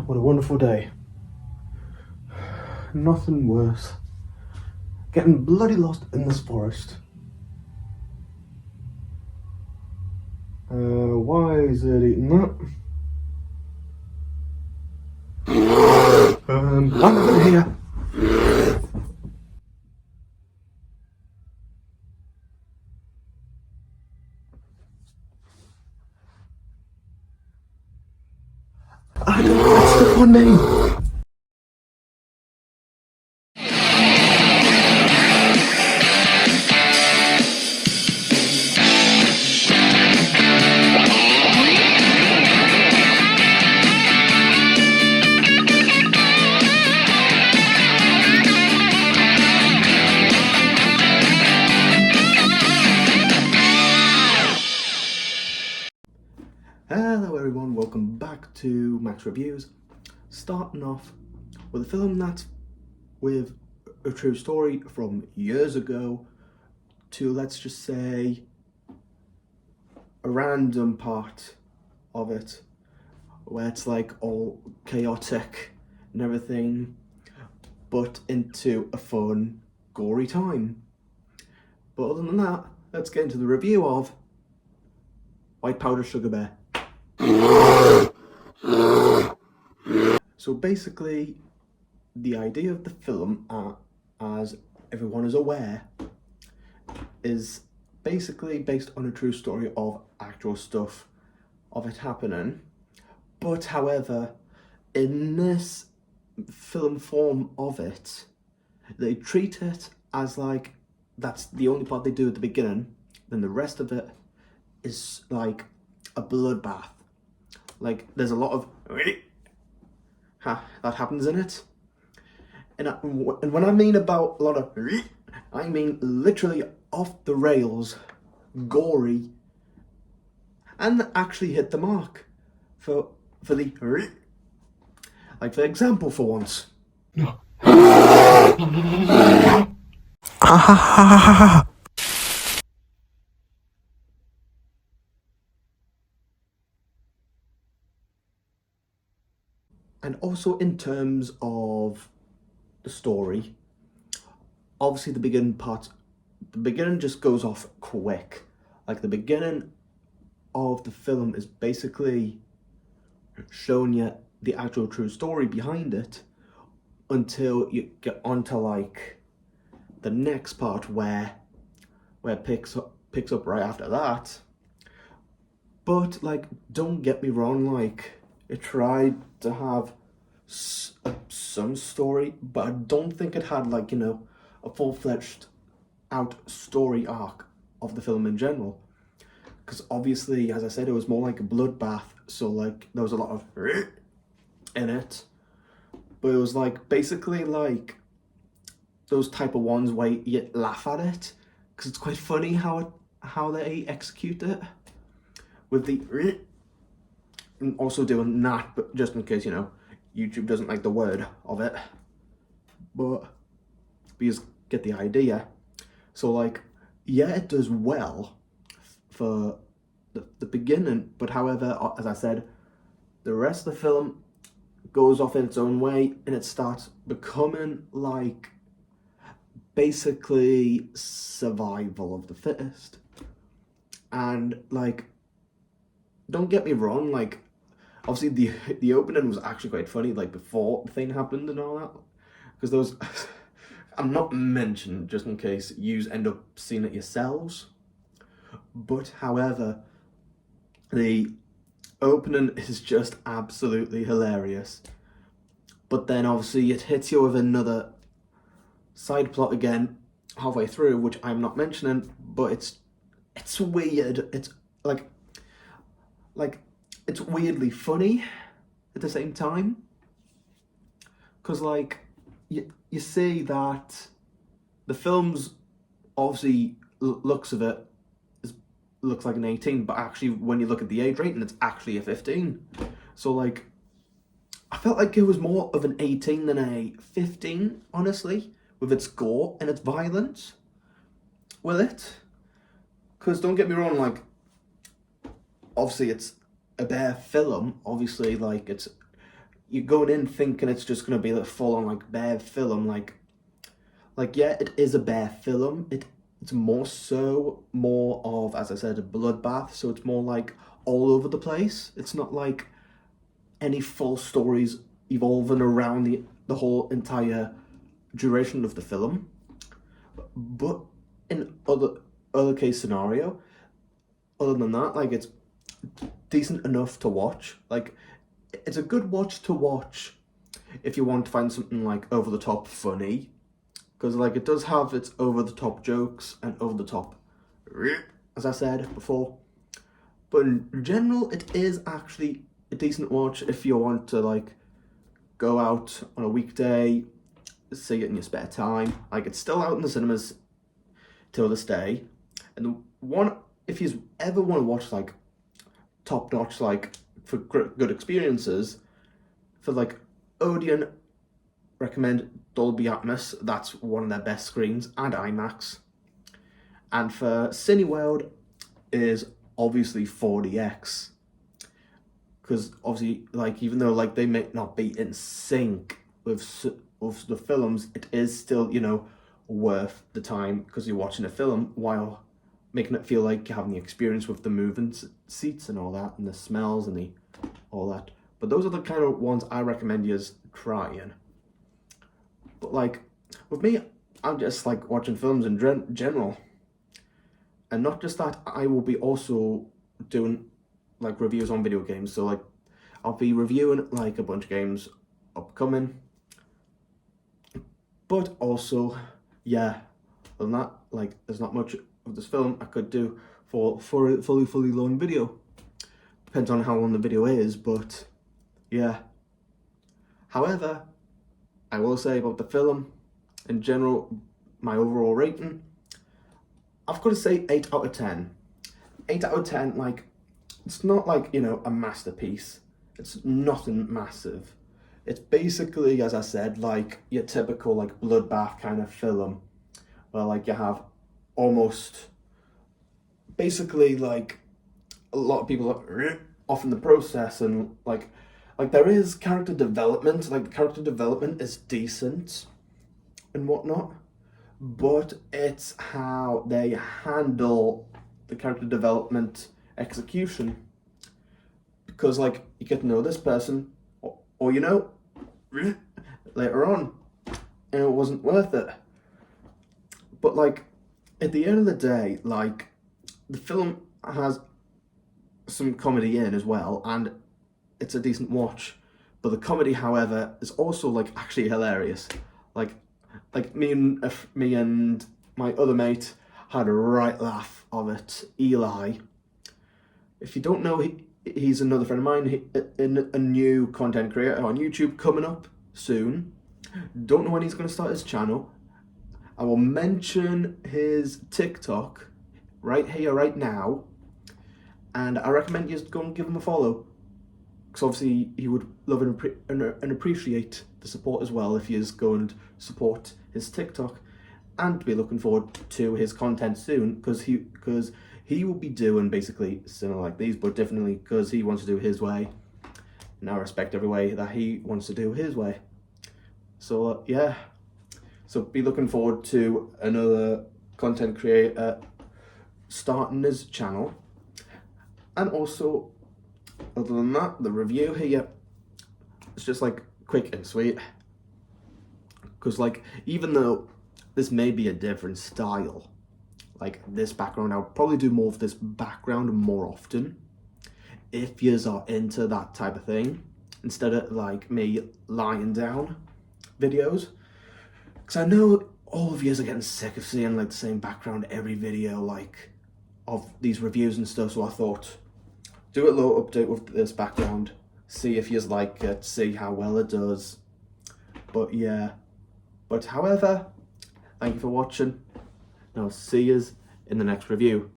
what a wonderful day. Nothing worse. Getting bloody lost in this forest. Why is it eating that? I'm over here. I don't know, that's the fun name. Hello everyone, welcome back to Max Reviews. Starting off with a film that's with a true story from years ago to, let's just say, a random part of it where it's like all chaotic and everything, but into a fun, gory time. But other than that, let's get into the review of White Powder Sugar Bear. So basically, the idea of the film, as everyone is aware, is basically based on a true story of actual stuff of it happening. But however, in this film form of it, they treat it as like that's the only part they do at the beginning, then the rest of it is like a bloodbath. Like there's a lot of that happens in it, and when I mean about a lot of, I mean literally off the rails, gory, and actually hit the mark for the like, for example, for once. And also in terms of the story, obviously the beginning just goes off quick. Like the beginning of the film is basically showing you the actual true story behind it until you get onto like the next part where it picks up right after that. But like, don't get me wrong, like it tried to have some story, but I don't think it had, like, you know, a full-fledged out story arc of the film in general. Because obviously, as I said, it was more like a bloodbath, so like there was a lot of in it, but it was like basically like those type of ones where you laugh at it because it's quite funny how they execute it with the and also doing that, but just in case, you know, YouTube doesn't like the word of it, but you just get the idea. So like, yeah, it does well for the beginning, but however, as I said, the rest of the film goes off in its own way and it starts becoming like basically survival of the fittest. And like, don't get me wrong, like obviously the opening was actually quite funny, like before the thing happened and all that, because there was I'm not mentioning just in case you end up seeing it yourselves, but however, the opening is just absolutely hilarious. But then obviously it hits you with another side plot again halfway through, which I'm not mentioning, but it's weird. It's like it's weirdly funny at the same time, because like you see that the film's obviously looks of it looks like an 18, but actually when you look at the age rating, it's actually a 15. So like, I felt like it was more of an 18 than a 15, honestly, with its gore and its violence with it. Because don't get me wrong, like, obviously it's a bear film, obviously, like, it's you're going in thinking it's just gonna be like full on like bear film, like yeah, it is a bear film. It's more of, as I said, a bloodbath. So it's more like all over the place. It's not like any full stories evolving around the whole entire duration of the film. But in other case scenario, other than that, like it's decent enough to watch. Like it's a good watch to watch if you want to find something like over the top funny, because like it does have its over the top jokes and over the top, as I said before. But in general, it is actually a decent watch if you want to like go out on a weekday, see it in your spare time. Like it's still out in the cinemas till this day. And the one, if you ever want to watch like top notch, like for good experiences, for like Odeon, recommend Dolby Atmos. That's one of their best screens, and IMAX. And for Cineworld is obviously 4DX, because obviously, like, even though like they may not be in sync with the films, it is still, you know, worth the time, because you're watching a film while making it feel like you're having the experience with the moving seats and all that, and the smells and the all that. But those are the kind of ones I recommend you trying. But like with me, I'm just like watching films in general, and not just that. I will be also doing like reviews on video games. So like I'll be reviewing like a bunch of games upcoming, but also, yeah, other than that, like there's not much of this film I could do for a fully long video. Depends on how long the video is, but yeah. However, I will say about the film in general, my overall rating, I've got to say 8 out of 10. 8 out of 10, like, it's not like, you know, a masterpiece. It's nothing massive. It's basically, as I said, like your typical like bloodbath kind of film, where like you have almost basically like a lot of people are off in the process, and like there is character development. Like the character development is decent and whatnot, but it's how they handle the character development execution. Because like you get to know this person, or you know, later on, and it wasn't worth it. But like at the end of the day, like the film has some comedy in as well, and it's a decent watch. But the comedy, however, is also like actually hilarious. Like me and my other mate had a right laugh of it. Eli, if you don't know, he's another friend of mine. A new content creator on YouTube coming up soon. Don't know when he's going to start his channel. I will mention his TikTok right here, right now, and I recommend you go and give him a follow, because obviously he would love and appreciate the support as well if you just go and support his TikTok, and be looking forward to his content soon, because he will be doing basically similar like these, but differently, because he wants to do his way, and I respect every way that he wants to do his way. So yeah, so be looking forward to another content creator starting his channel. And also, other than that, the review here, it's just like quick and sweet, because like even though this may be a different style, like this background, I'll probably do more of this background more often if yous are into that type of thing, instead of like me lying down videos, because I know all of yous are getting sick of seeing like the same background every video, like of these reviews and stuff. So I thought, do a little update with this background, see if yous like it, see how well it does. But yeah, but however, thank you for watching, and I'll see yous in the next review.